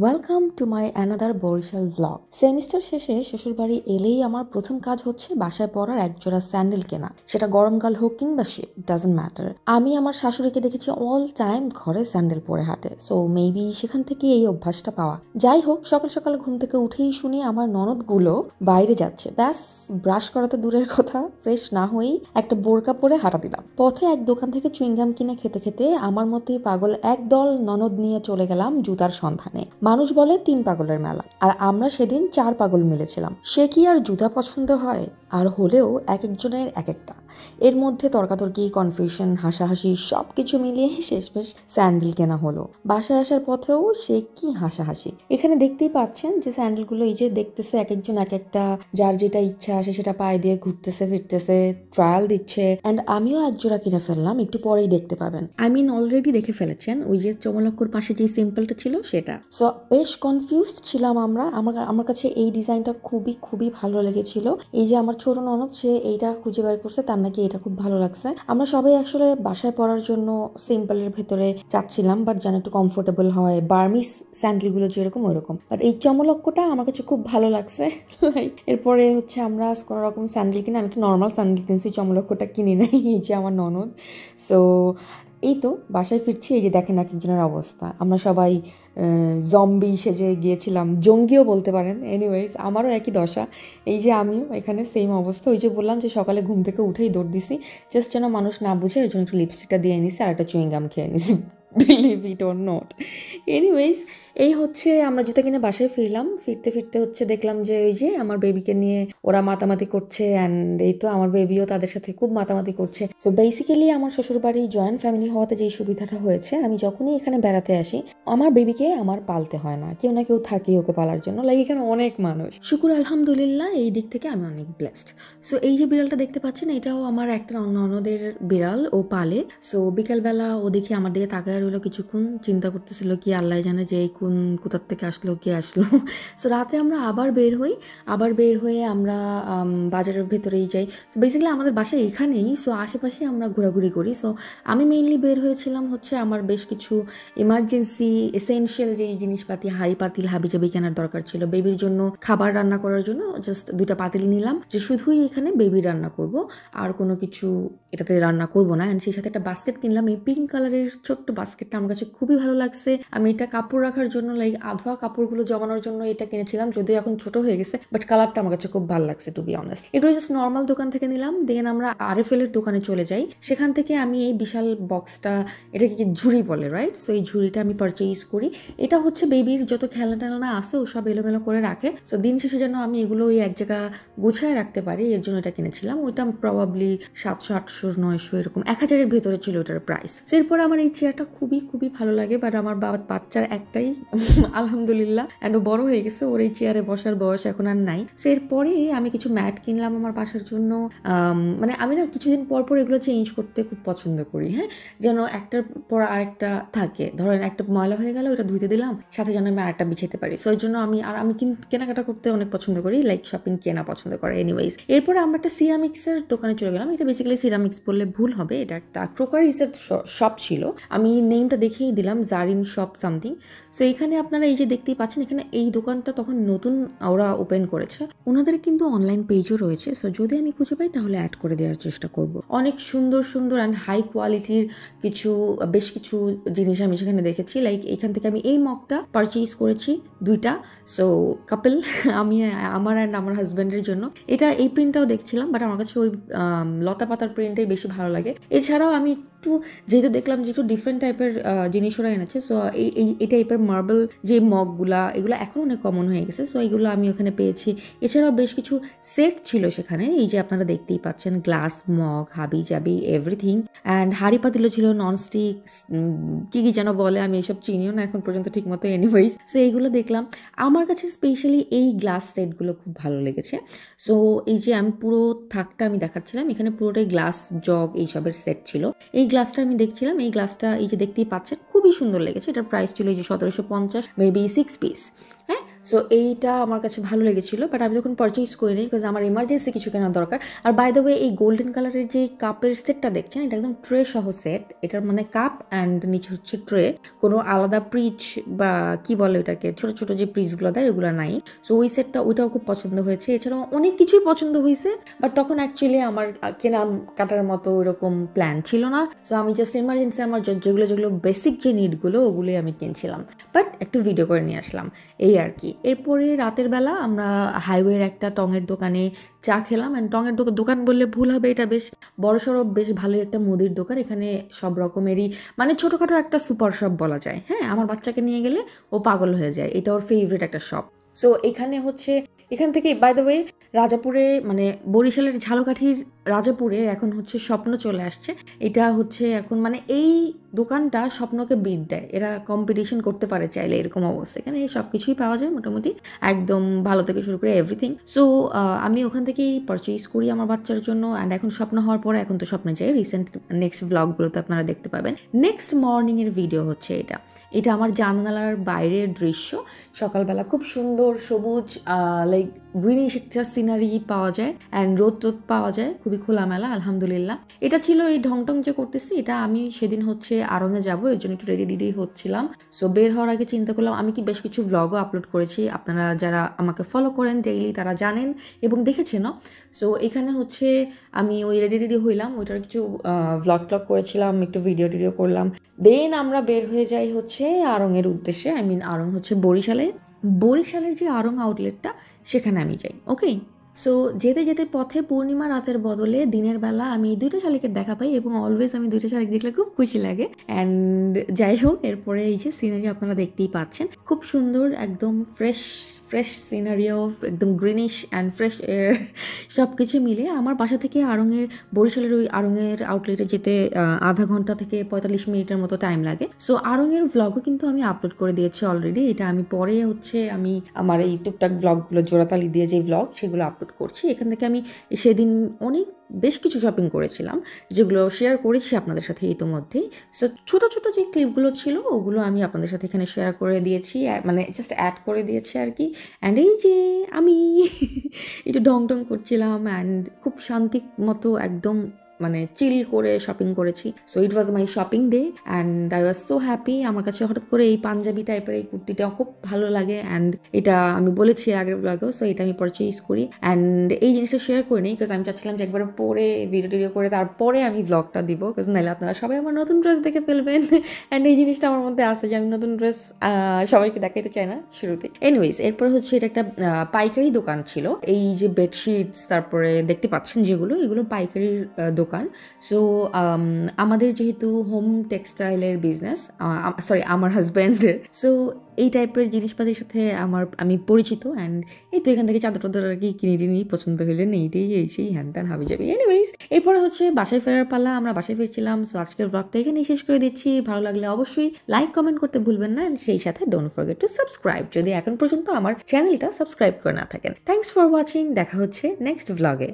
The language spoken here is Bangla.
Welcome to my another Barishal vlog. Semester শেষে শ্বশুরবাড়ি এলেই আমার প্রথম কাজ হচ্ছে বাসায় পরার একজোড়া স্যান্ডেল কেনা। সেটা গরমকাল হোক কিংবা শীত, ডাজন্ট ম্যাটার। আমি আমার শাশুড়িকে দেখেছি অল টাইম ঘরে স্যান্ডেল পরে হাঁটে, সো মেবি সেখান থেকে এই অভ্যাসটা পাওয়া। যাই হোক, সকাল সকাল ঘুম থেকে উঠেই শুনি আমার ননদগুলো বাইরে যাচ্ছে। ব্যাস, ব্রাশ করা তো দূরের কথা, ফ্রেশ না হয়েই একটা বোরকা পরে হাঁটা দিলাম। পথে এক দোকান থেকে চুইংগাম কিনে খেতে খেতে আমার মতোই পাগল একদল ননদ নিয়ে চলে গেলাম জুতার সন্ধানে। মানুষ বলে 3 পাগলের মেলা, আর আমরা সেদিন 4 পাগল মিলেছিলাম। সে কি আর জুতা পছন্দ হয়? আর হলেও এক একজনের এক একটা। এর মধ্যে তর্কাতর্কি, কনফিউশন, হাসাহাসি সবকিছু মিলিয়ে শেষমেশ স্যান্ডেল কেনা হলো। বাসায় আসার পথেও সে কি হাসাহাসি। এখানে দেখতেই পাচ্ছেন যে স্যান্ডেলগুলো এই যে দেখতেছে এক একজন এক একটা, যার যেটা ইচ্ছা আসে সেটা পায়ে দিয়ে ঘুরতেছে ফিরতেছে, ট্রায়াল দিচ্ছে। অ্যান্ড আমিও এক জোড়া কিনে ফেললাম, একটু পরেই দেখতে পাবেন। আই মিন অলরেডি দেখে ফেলেছেন, ওই যে চমলক্কর পাশে যে সিম্পলটা ছিল সেটা। সো বেশ কনফিউজড ছিলাম আমরা। আমার কাছে এই ডিজাইনটা খুবই খুবই ভালো লেগেছিল। এই যে আমার ছোট ননদ, সে এইটা খুঁজে বের করছে, তার নাকি এটা খুব ভালো লাগছে। আমরা সবাই আসলে বাসায় পরার জন্য সিম্পলের ভেতরে চাচ্ছিলাম, বাট যেন একটু কমফোর্টেবল হয়, বার্মিস স্যান্ডেলগুলো যেরকম ওইরকম। বাট এই চমলক্কটা আমার কাছে খুব ভালো লাগছে। এরপরে হচ্ছে আমরা কোনো রকম স্যান্ডেল কিনে, আমি একটা নর্মাল স্যান্ডেল কিনছি, চমলক্কটা কিনি নাই। এই যে আমার ননদ। সো এই তো বাসায় ফিরছি, এই যে দেখেন এক একজনের অবস্থা। আমরা সবাই জম্বি সেজে গিয়েছিলাম, জঙ্গিও বলতে পারেন। এনিওয়েজ, আমারও একই দশা। এই যে আমিও এখানে সেম অবস্থা। ওই যে বললাম যে সকালে ঘুম থেকে উঠেই দৌড় দিছি, জাস্ট যেন মানুষ না বুঝে, ওই জন্য একটু লিপস্টিকটা দিয়ে নিছি আর একটা চুইংগাম খেয়ে নিছি। Believe it or not. Anyways, এই হচ্ছে আমরা জুতা কিনে বাসায় ফিরলাম। ফিরতে ফিরতে হচ্ছে দেখলাম যে ওই যে আমার বেবিকে নিয়ে ওরা মাতামাতি করছে, অ্যান্ড এই তো আমার বেবিও তাদের সাথে খুব মাতামাতি করছে। সো বেসিক্যালি আমার শ্বশুরবাড়ি জয়েন্ট ফ্যামিলি হওয়াতে যেই সুবিধাটা হয়েছে, আমি যখনই এখানে বেড়াতে আসি আমার বেবিকে আমার পালতে হয় না, কেউ না কেউ থাকে ওকে পালার জন্য। লাইক এখানে অনেক মানুষ, শুকুর আলহামদুলিল্লাহ, এই দিক থেকে আমি অনেক ব্লেসড। সো এই যে বিড়ালটা দেখতে পাচ্ছেন, এটাও আমার একটা ননদের বিড়াল, ও পালে। সো বিকালবেলা ও দেখি আমার দিকে তাকায় রইলো কিছুক্ষণ, চিন্তা করতেছিল কি আল্লাহ জানে যে এই কোন কোথার থেকে আসলো, কে আসলো। সো রাতে আমরা আবার বের হয়ে আমরা বাজারের ভেতরেই যাই। সো বেসিক্যালি আমাদের বাসা এখানেই, সো আশেপাশে আমরা ঘোরাঘুরি করি। সো আমি মেইনলি বের হয়েছিলাম হচ্ছে আমার বেশ কিছু ইমার্জেন্সি এসেনশিয়াল যেই জিনিসপাতি, হাঁড়ি পাতিল হাবিজাবি কেনার দরকার ছিল বেবির জন্য, খাবার রান্না করার জন্য। জাস্ট 2টা পাতিল নিলাম, যে শুধুই এখানে বেবি রান্না করব, আর কোনো কিছু এটাতে রান্না করব না। অ্যান্ড সেই সাথে একটা বাস্কেট কিনলাম, এই পিঙ্ক কালারের ছোট্ট বাস্কেটটা আমার কাছে খুবই ভালো লাগছে। আমি এটা কাপড় রাখার জন্য, লাইক আধোয়া কাপড়গুলো জমানোর জন্য এটা কিনেছিলাম, যদিও এখন ছোট হয়ে গেছে, বাট কালারটা আমার কাছে খুব ভালো লাগছে টু বি অনেস্ট। এগুলো জাস্ট নর্মাল দোকান থেকে নিলাম। দেন আমরা আরএফএল এর দোকানে চলে যাই, সেখান থেকে আমি এই বিশাল বক্সটা, এটাকে কি ঝুড়ি বলে রাইট, সো এই ঝুড়িটা আমি পারচেজ করি। এটা হচ্ছে বেবির যত খেলনা টেলনা আছে ও সব এলোমেলো করে রাখে। সো দিন শেষে যেন আমি এগুলো ওই এক জায়গা গুছায় রাখতে পারি, এর জন্য এটা কিনেছিলাম। ওইটা প্রবাবলি 700, 800, 900 এরকম 1000-এর ভেতরে ছিল ওটার প্রাইস। সো এরপর আমার এই চেয়ারটা খুবই খুবই ভালো লাগে, বাট আমার বাচ্চার একটাই আলহামদুলিল্লাহ, অ্যান্ড ও বড় হয়ে গেছে, ওর এই চেয়ারে বসার বয়স এখন আর নাই। সো এরপরে আমি কিছু ম্যাট কিনলাম আমার বাসার জন্য। মানে আমি না কিছুদিন পর পর এগুলো চেঞ্জ করতে খুব পছন্দ করি, হ্যাঁ, যেন একটার পর আরেকটা থাকে। ধরেন একটা ময়লা হয়ে গেল, ওটা ধুইতে দিলাম, সাথে যেন আমি আরেকটা বিছাতে পারি। সো এর জন্য আমি কেনাকাটা করতে অনেক পছন্দ করি, লাইক শপিং কেনা পছন্দ করে। এনিওয়েজ, এরপরে আমরা একটা সিরামিক্সের দোকানে চলে গেলাম। এটা বেসিক্যালি সিরামিক্স বললে ভুল হবে, এটা একটা ক্রোকারিজের শপ ছিল। আমি নেমটা দেখেই দিলাম, জারিন শপ সামথিং। সো এখানে আপনারা এই যে দেখতেই পাচ্ছেন, এখানে এই দোকানটা তখন নতুন ওরা ওপেন করেছে। ওনাদের কিন্তু অনলাইন পেজও রয়েছে, সো যদি আমি খুঁজে পাই তাহলে অ্যাড করে দেওয়ার চেষ্টা করব। অনেক সুন্দর সুন্দর অ্যান্ড হাই কোয়ালিটির বেশ কিছু জিনিস আমি সেখানে দেখেছি। লাইক এখান থেকে আমি এই মগটা পারচেজ করেছি 2টা। সো কাপল, আমি আমার অ্যান্ড আমার হাজব্যান্ডের জন্য। এই প্রিন্টটাও দেখছিলাম, বাট আমার কাছে ওই লতা পাতার প্রিন্টটাই বেশি ভালো লাগে। এছাড়াও আমি একটু যেহেতু দেখলাম যে একটু ডিফারেন্ট টাইপের জিনিস ওরা এনেছে, সো এই টাইপের মার্বেল যে মগগুলা, এগুলো এখন অনেক কমন হয়ে গেছে। সো এইগুলো আমি ওখানে পেয়েছি। এছাড়াও বেশ কিছু সেট ছিল সেখানে, এই যে আপনারা দেখতেই পাচ্ছেন, গ্লাস মগ, হাবি জাবি এভরিথিং। অ্যান্ড হাঁড়ি পাতিলও ছিল, ননস্টিক, কি যেন বলে, আমি এসব চিনিও না এখন পর্যন্ত ঠিক মতো। এনিওয়েজ, সো এইগুলো দেখলাম। আমার কাছে স্পেশালি এই গ্লাস সেটগুলো খুব ভালো লেগেছে। সো এই যে আমি পুরো থাকটা আমি দেখাচ্ছিলাম, এখানে পুরোটাই গ্লাস জগ এইসবের সেট ছিল। এই গ্লাসটা আমি দেখছিলাম, এই গ্লাসটা এই যে দেখতেই পাচ্ছেন খুবই সুন্দর লেগেছে। এটার প্রাইস ছিল এই যে 1750, মেবি 6 পিস। হ্যাঁ, সো এইটা আমার কাছে ভালো লেগেছিল, বাট আমি যখন পারচেজ করিনি বিকজ আমার ইমার্জেন্সি কিছু কেনার দরকার। আর বাই দ্য ওয়ে এই গোল্ডেন কালারের যে কাপের সেটটা দেখছেন, এটা একদম ট্রে সহ সেট। এটার মানে কাপ অ্যান্ড নিচে হচ্ছে ট্রে, কোনো আলাদা প্রিচ বা কি বলে ওটাকে, ছোট ছোট যে প্রিচগুলো দেয় ওগুলো নাই। সো ওই সেটটা ওইটাও খুব পছন্দ হয়েছে। এছাড়াও অনেক কিছুই পছন্দ হয়েছে, বাট তখন অ্যাকচুয়ালি আমার কেনার কাটার মতো ওইরকম প্ল্যান ছিল না। সো আমি জাস্ট ইমার্জেন্সি আমার যেগুলো যেগুলো বেসিক যে নিডগুলো ওগুলোই আমি কিনছিলাম, বাট একটু ভিডিও করে নিয়ে আসলাম এই আর কি। এরপরে রাতের বেলা আমরা হাইওয়ের একটা টঙের দোকানে চা খেলাম। অ্যান্ড টঙের দোকান বললে ভুল হবে, এটা বেশ বড়সড় বেশ ভালোই একটা মুদির দোকান। এখানে সব রকমেরই মানে ছোটোখাটো একটা সুপার শপ বলা যায়। হ্যাঁ, আমার বাচ্চাকে নিয়ে গেলে ও পাগল হয়ে যায়, এটা ওর ফেভারিট একটা শপ। সো এখানে হচ্ছে এখান থেকে বাই দ্য ওয়ে রাজাপুরে মানে বরিশালের ঝালকাঠির রাজাপুরে এখন হচ্ছে স্বপ্ন চলে আসছে। এটা হচ্ছে এখন মানে এই দোকানটা স্বপ্নকে বিট দেয়, এরা কম্পিটিশন করতে পারে চাইলে, এরকম অবস্থা। এখানে সব কিছুই পাওয়া যায় মোটামুটি, একদম ভালো থেকে শুরু করে এভরিথিং। সো আমি ওখান থেকেই পারচেজ করি আমার বাচ্চার জন্য। অ্যান্ড এখন স্বপ্ন হওয়ার পরে এখন তো স্বপ্নে যাই। রিসেন্ট নেক্সট ব্লগগুলোতে আপনারা দেখতে পাবেন। নেক্সট মর্নিংয়ের ভিডিও হচ্ছে এটা আমার জানালার বাইরের দৃশ্য। সকালবেলা খুব সুন্দর সবুজ লাইক গ্রিনিশ একটা সিনারি পাওয়া যায় অ্যান্ড রোদ পাওয়া যায়, খুবই খোলামেলা আলহামদুলিল্লাহ। এটা ছিল এই ঢংটং যে করতেছি, এটা আমি সেদিন হচ্ছে আড়ংয়ে যাবো, এর জন্য একটু রেডি হচ্ছিলাম। সো বের হওয়ার আগে চিন্তা করলাম, আমি কি বেশ কিছু ব্লগও আপলোড করেছি, আপনারা যারা আমাকে ফলো করেন ডেইলি তারা জানেন এবং দেখেছেনও। সো এখানে হচ্ছে আমি ওই রেডি হইলাম, ওইটার কিছু ব্লগ করেছিলাম, একটু ভিডিও করলাম। দেন আমরা বের হয়ে যাই হচ্ছে আড়ংয়ের উদ্দেশ্যে। আই মিন আড়ং হচ্ছে বরিশালের যে আড়ং আউটলেটটা সেখানে আমি যাই। ওকে, সো যেতে যেতে পথে পূর্ণিমা রাতের বদলে দিনের বেলা আমি 2টা শালিকের দেখা পাই এবং অলওয়েজ আমি 2টা শালিক দেখলে খুব খুশি লাগে। অ্যান্ড যাই হোক, এরপরে এই যে সিনারি আপনারা দেখতেই পাচ্ছেন, খুব সুন্দর একদম ফ্রেশ সিনারিও, একদম গ্রিনিশ অ্যান্ড ফ্রেশ এয়ার সব কিছু মিলে আমার বাসা থেকে বরিশালের ওই আড়ংয়ের আউটলেটে যেতে আধা ঘন্টা থেকে 45 মিনিটের মতো টাইম লাগে। সো আড়ংয়ের ভ্লগও কিন্তু আমি আপলোড করে দিয়েছি অলরেডি। এটা আমি পরে হচ্ছে আমি আমার এই টুকটাক ভ্লগগুলো জোড়াতালি দিয়ে যে ভ্লগ সেগুলো আপলোড করছি। এখান থেকে আমি সেদিন বেশ কিছু শপিং করেছিলাম, যেগুলো শেয়ার করেছি আপনাদের সাথে ইতোমধ্যেই। সো ছোট যে ক্লিপগুলো ছিল ওগুলো আমি আপনাদের সাথে এখানে শেয়ার করে দিয়েছি, মানে জাস্ট অ্যাড করে দিয়েছি আর কি। অ্যান্ড এই যে আমি একটু ঢং করছিলাম অ্যান্ড খুব শান্তি মতো একদম মানে চিল করে শপিং করেছি। So it was my shopping day and I was so happy. আমার কাছে হঠাৎ করে এই পাঞ্জাবি টাইপের এই কুর্তিটা খুব ভালো লাগে অ্যান্ড এটা আমি বলেছি আগের ব্লগেও। সো এটা আমি পারচেজ করি অ্যান্ড এই জিনিসটা শেয়ার করে নিই বিকজ আমি চাচ্ছিলাম যে একবার পরে ভিডিও করে তারপরে আমি ব্লগটা দিব, বিকজ নাহলে আপনারা সবাই আমার নতুন ড্রেস দেখে ফেলবেন। অ্যান্ড এই জিনিসটা আমার মধ্যে আসে যে আমি নতুন ড্রেস সবাইকে দেখাইতে চাই না শুরুতে। এনিওয়েজ, এরপর হচ্ছে এটা একটা পাইকারি দোকান ছিল। এই যে বেডশিটস তারপরে দেখতে পাচ্ছেন যেগুলো, এগুলো পাইকারির দোকান। সো আমাদের যেহেতু হোম টেক্সটাইলের বিজনেস, আমার হাজব্যান্ডের, সো এই টাইপের জিনিসপাতির সাথে আমি পরিচিত। অ্যান্ড এই তো এখান থেকে চাদর আর কি কিনে পছন্দ হলে এইটাই সেই হ্যান ত্যান হাবি যাবি। এনিওয়েজ, এরপরে হচ্ছে বাসায় ফেরার পালা, আমরা বাসায় ফিরছিলাম। সো আজকের ব্লগটা এখানেই শেষ করে দিচ্ছি। ভালো লাগলে অবশ্যই লাইক কমেন্ট করতে ভুলবেন না, অ্যান্ড সেই সাথে ডোন্ট ফরগেট টু সাবস্ক্রাইব যদি এখন পর্যন্ত আমার চ্যানেলটা সাবস্ক্রাইব করে না থাকেন। থ্যাংকস ফর ওয়াচিং, দেখা হচ্ছে নেক্সট ব্লগে।